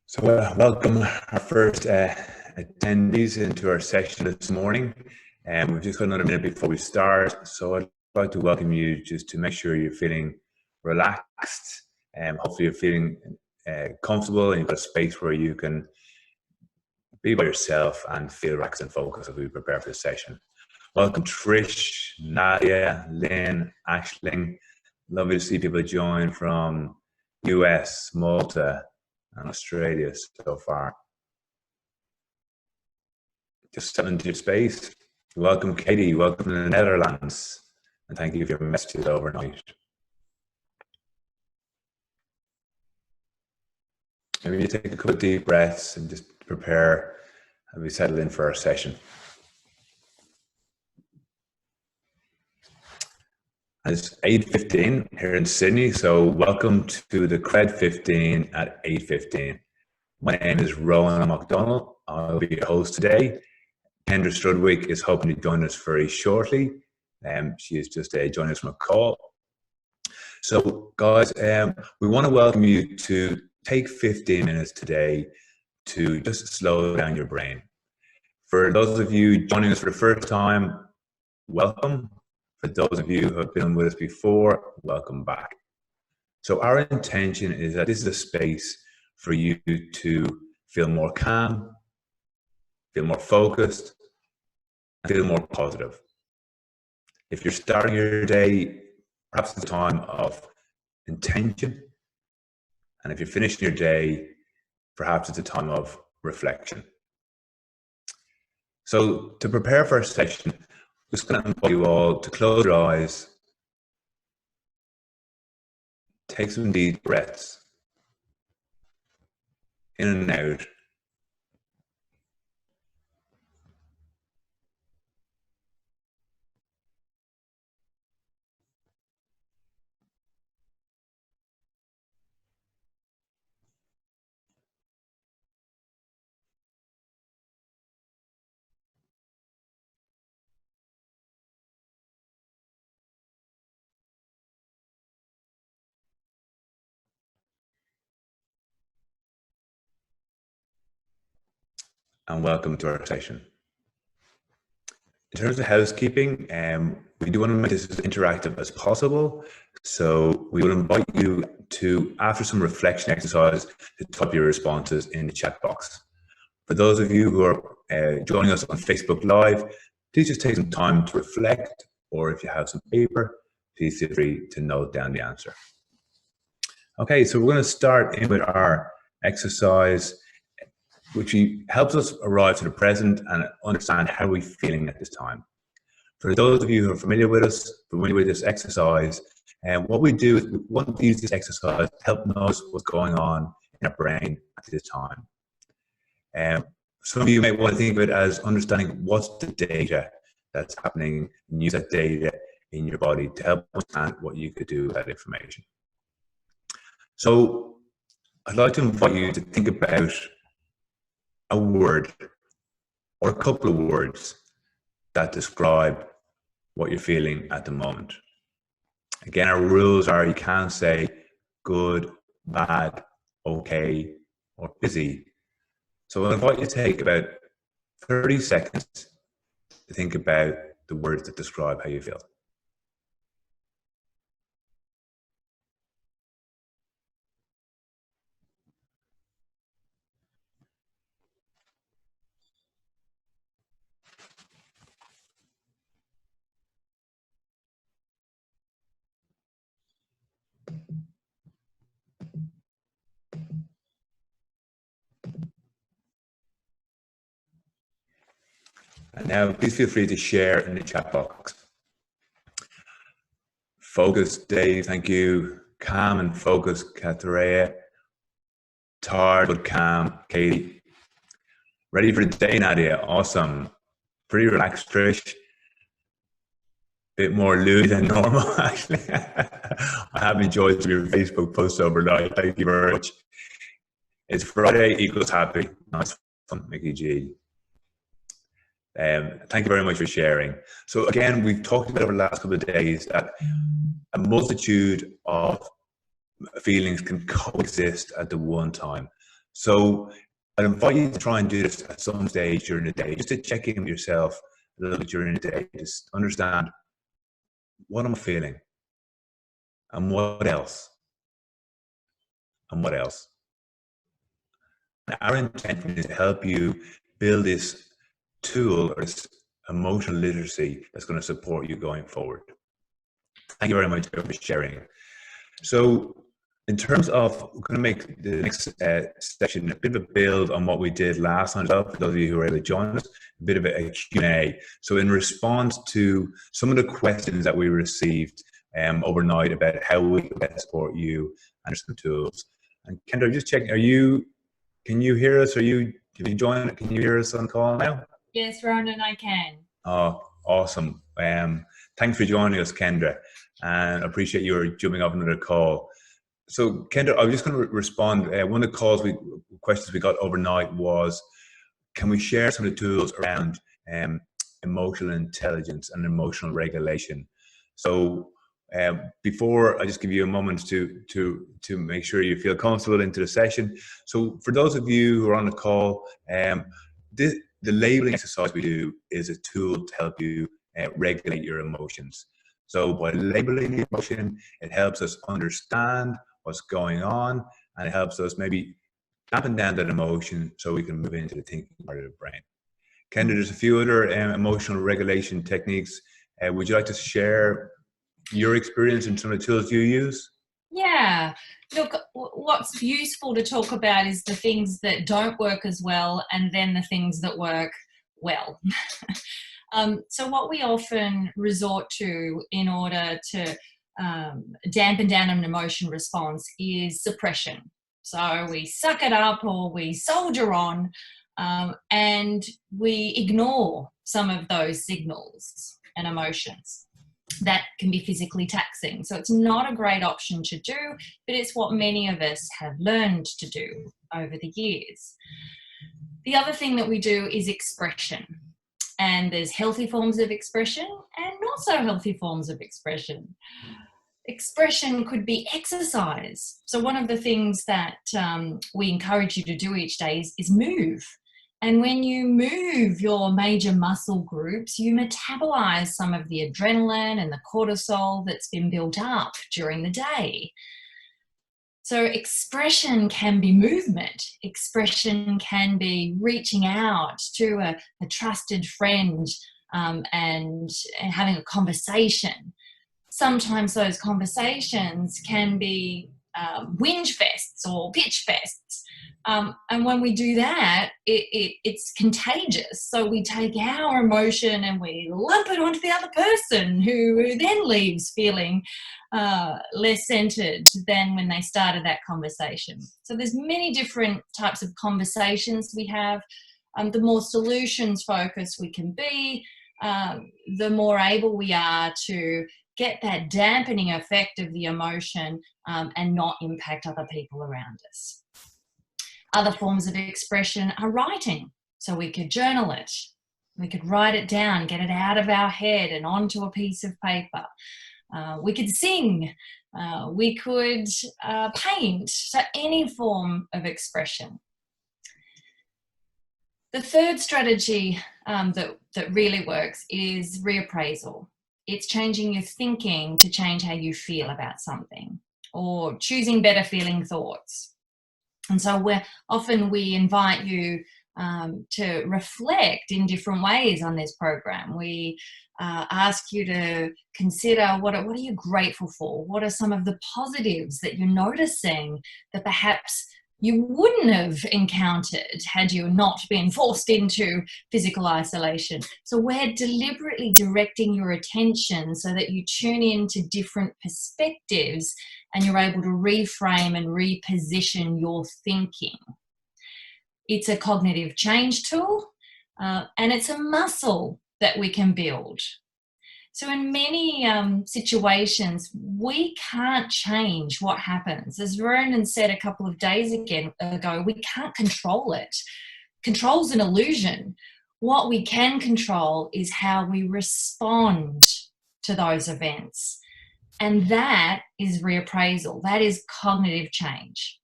So welcome our first attendees into our session this morning. And we've just got another minute before we start. So I'd like to welcome you just to make sure you're feeling relaxed and hopefully you're feeling comfortable and you've got a space where you can be by yourself and feel relaxed and focused as we prepare for the session. Welcome Trish, Nadia, Lynn, Ashling. Lovely to see people join from US, Malta, and Australia so far. Just stepping into your space. Welcome, Katie. Welcome to the Netherlands. And thank you for your messages overnight. Maybe you take a couple of deep breaths and just prepare as we settle in for our session. It's 8:15 here in Sydney, so welcome to the Cred.15 at 8:15. My name is Rowan MacDonald. I'll be your host today. Kendra Strudwick is hoping to join us very shortly. She is just joining us from a call. So guys, we want to welcome you to take 15 minutes today to just slow down your brain. For those of you joining us for the first time, welcome. For those of you who have been with us before, welcome back. So our intention is that this is a space for you to feel more calm, feel more focused, and feel more positive. If you're starting your day, perhaps it's a time of intention. And if you're finishing your day, perhaps it's a time of reflection. So to prepare for our session, I'm just going to invite you all to close your eyes, take some deep breaths, in and out. And welcome to our session. In terms of housekeeping, we do want to make this as interactive as possible. So we would invite you to, after some reflection exercise, to type your responses in the chat box. For those of you who are joining us on Facebook Live, please just take some time to reflect, or if you have some paper, please feel free to note down the answer. Okay, so we're going to start in with our exercise, which helps us arrive to the present and understand how we're feeling at this time. For those of you who are familiar with this exercise, and what we do is we want to use this exercise to help notice what's going on in our brain at this time. Some of you may want to think of it as understanding what's the data that's happening, and use that data in your body to help understand what you could do with that information. So I'd like to invite you to think about a word or a couple of words that describe what you're feeling at the moment. Again, our rules are you can't say good, bad, okay, or busy. So I invite you to take about 30 seconds to think about the words that describe how you feel. And now please feel free to share in the chat box. Focus, Dave, thank you. Calm and focus, Kateria. Tired but calm, Katie. Ready for the day, Nadia. Awesome. Pretty relaxed, Trish. Bit more loose than normal, actually. I have enjoyed your Facebook posts overnight. Thank you very much. It's Friday equals happy. Nice fun, Mickey G. Thank you very much for sharing. So again, we've talked about over the last couple of days that a multitude of feelings can coexist at the one time. So I'd invite you to try and do this at some stage during the day, just to check in with yourself a little bit during the day, just understand, what am I feeling? And what else? And what else? Our intention is to help you build this tool or this emotional literacy that's going to support you going forward. Thank you very much for sharing. So in terms of, we're going to make the next session a bit of a build on what we did last time, for those of you who were able to join us, a bit of a Q&A. So in response to some of the questions that we received overnight about how we can best support you and some tools. And Kendra, just checking, can you hear us? Have you joined? Can you hear us on call now? Yes, Ronan, I can. Oh, awesome. Thanks for joining us, Kendra, and I appreciate you jumping off another call. So, Kendra, I was just going to respond. One of the questions we got overnight was, can we share some of the tools around emotional intelligence and emotional regulation? So, before I just give you a moment to make sure you feel comfortable into the session. So, for those of you who are on the call, the labeling exercise we do is a tool to help you regulate your emotions. So by labeling the emotion, it helps us understand what's going on, and it helps us maybe dampen down that emotion so we can move into the thinking part of the brain. Kendra, there's a few other emotional regulation techniques. Would you like to share your experience and some of the tools you use? Yeah. Look, what's useful to talk about is the things that don't work as well, and then the things that work well. So what we often resort to in order to dampen down an emotion response is suppression. So we suck it up, or we soldier on, and we ignore some of those signals and emotions. That can be physically taxing. So it's not a great option to do, but it's what many of us have learned to do over the years. The other thing that we do is expression. And there's healthy forms of expression and not so healthy forms of expression. Expression could be exercise. So one of the things that we encourage you to do each day is move. And when you move your major muscle groups, you metabolize some of the adrenaline and the cortisol that's been built up during the day. So expression can be movement. Expression can be reaching out to a trusted friend and having a conversation. Sometimes those conversations can be whinge fests or pitch fests. And when we do that, it's contagious. So we take our emotion and we lump it onto the other person, who then leaves feeling less centered than when they started that conversation. So there's many different types of conversations we have. The more solutions focused we can be, the more able we are to get that dampening effect of the emotion and not impact other people around us. Other forms of expression are writing. So we could journal it. We could write it down, get it out of our head and onto a piece of paper. We could sing. We could paint. So any form of expression. The third strategy that really works is reappraisal. It's changing your thinking to change how you feel about something, or choosing better feeling thoughts. And so we invite you to reflect in different ways on this program. We ask you to consider what are you grateful for? What are some of the positives that you're noticing that perhaps you wouldn't have encountered had you not been forced into physical isolation? So we're deliberately directing your attention so that you tune in to different perspectives and you're able to reframe and reposition your thinking. It's a cognitive change tool, and it's a muscle that we can build. So in many situations, we can't change what happens. As Ronan said a couple of days ago, we can't control it. Control's an illusion. What we can control is how we respond to those events. And that is reappraisal. That is cognitive change.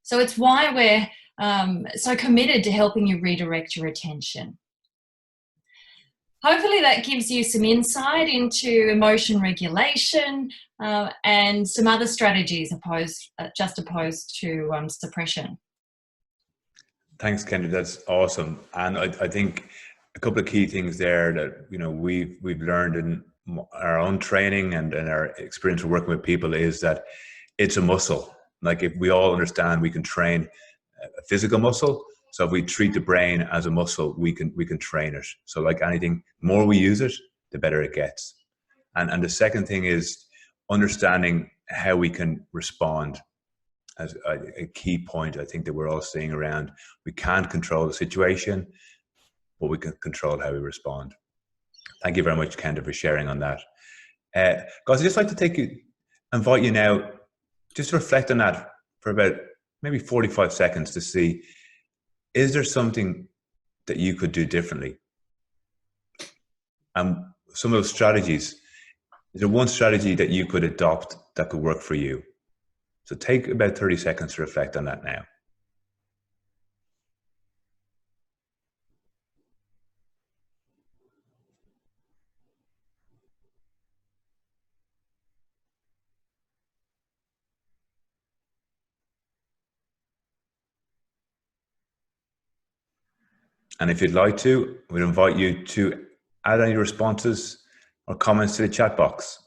So it's why we're so committed to helping you redirect your attention. Hopefully that gives you some insight into emotion regulation and some other strategies just opposed to suppression. Thanks, Kendra. That's awesome. And I think a couple of key things there that we've learned in our own training and our experience of working with people is that it's a muscle. Like, if we all understand, we can train a physical muscle. So if we treat the brain as a muscle, we can train it. So like anything, the more we use it, the better it gets. And the second thing is understanding how we can respond. As a key point, I think that we're all seeing around, we can't control the situation, but we can control how we respond. Thank you very much, Kendra, for sharing on that. Guys, I'd just like to invite you now, just to reflect on that for about maybe 45 seconds to see, is there something that you could do differently? And some of those strategies, is there one strategy that you could adopt that could work for you? So take about 30 seconds to reflect on that now. And if you'd like to, we'd invite you to add any responses or comments to the chat box.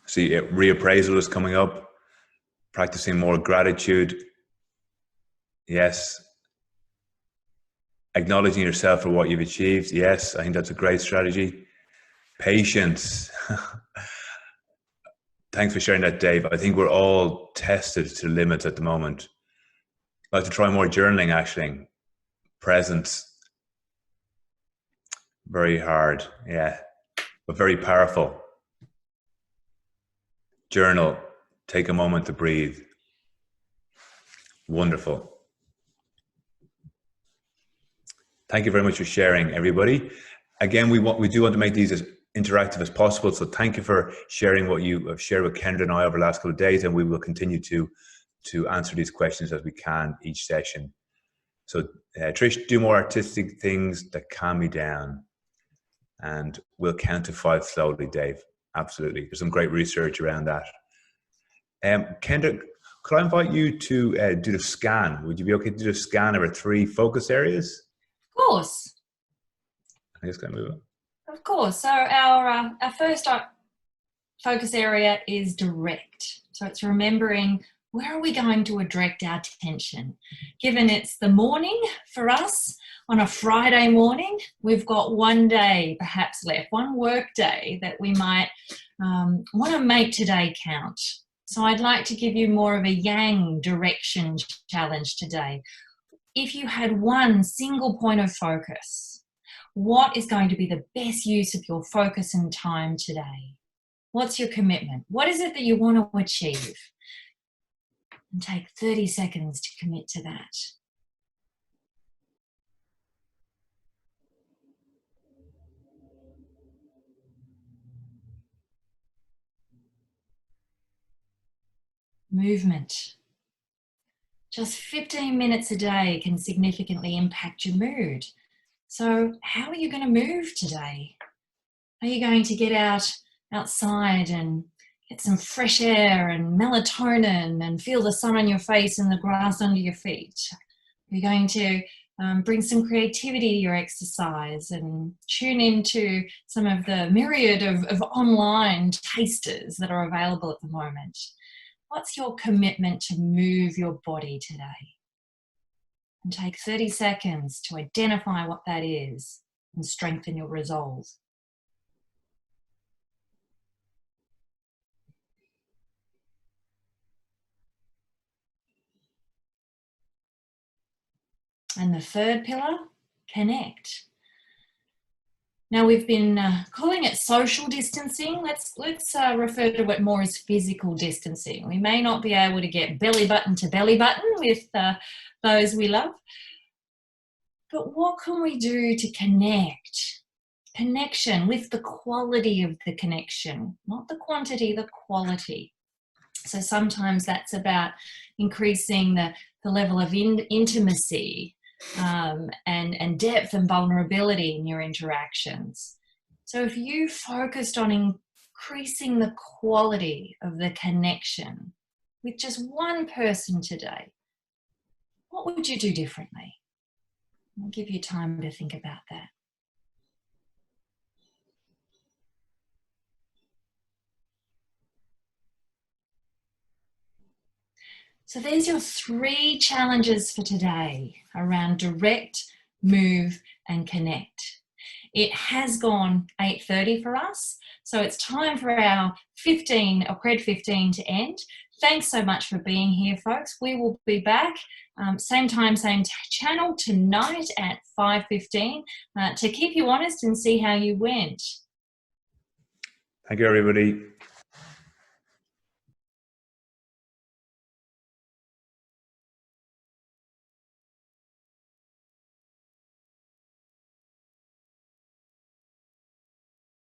See, reappraisal is coming up, practicing more gratitude. Yes. Acknowledging yourself for what you've achieved. Yes, I think that's a great strategy. Patience. Thanks for sharing that, Dave. I think we're all tested to limits at the moment. I'd like to try more journaling, actually. Presence. Very hard, yeah, but very powerful. Journal. Take a moment to breathe. Wonderful. Thank you very much for sharing, everybody. Again, we do want to make these as interactive as possible. So thank you for sharing what you have shared with Kendra and I over the last couple of days, and we will continue to answer these questions as we can each session. So Trish, do more artistic things that calm me down. And we'll count to 5 slowly, Dave. Absolutely. There's some great research around that. Kendra, could I invite you to do the scan? Would you be okay to do the scan over 3 focus areas? Of course. I'm just going to move on. Of course. So our first focus area is direct. So it's remembering, where are we going to direct our attention? Given it's the morning for us, on a Friday morning, we've got one day perhaps left, one work day that we might want to make today count. So I'd like to give you more of a yang direction challenge today. If you had one single point of focus, what is going to be the best use of your focus and time today? What's your commitment? What is it that you want to achieve? And take 30 seconds to commit to that. Movement. Just 15 minutes a day can significantly impact your mood. So how are you going to move today? Are you going to get outside and get some fresh air and melatonin and feel the sun on your face and the grass under your feet? Are you going to bring some creativity to your exercise and tune into some of the myriad of online tasters that are available at the moment? What's your commitment to move your body today? And take 30 seconds to identify what that is and strengthen your resolve. And the third pillar, connect. Now we've been calling it social distancing. Let's refer to it more as physical distancing. We may not be able to get belly button to belly button with those we love, but what can we do to connect connection, with the quality of the connection, not the quantity, the quality. So sometimes that's about increasing the level of intimacy and depth and vulnerability in your interactions. So if you focused on increasing the quality of the connection with just one person today, what would you do differently? I'll give you time to think about that. So there's your 3 challenges for today around direct, move, and connect. It has gone 8:30 for us, so it's time for our Cred.15 to end. Thanks so much for being here, folks. We will be back same time, same channel tonight at 5:15 to keep you honest and see how you went. Thank you, everybody.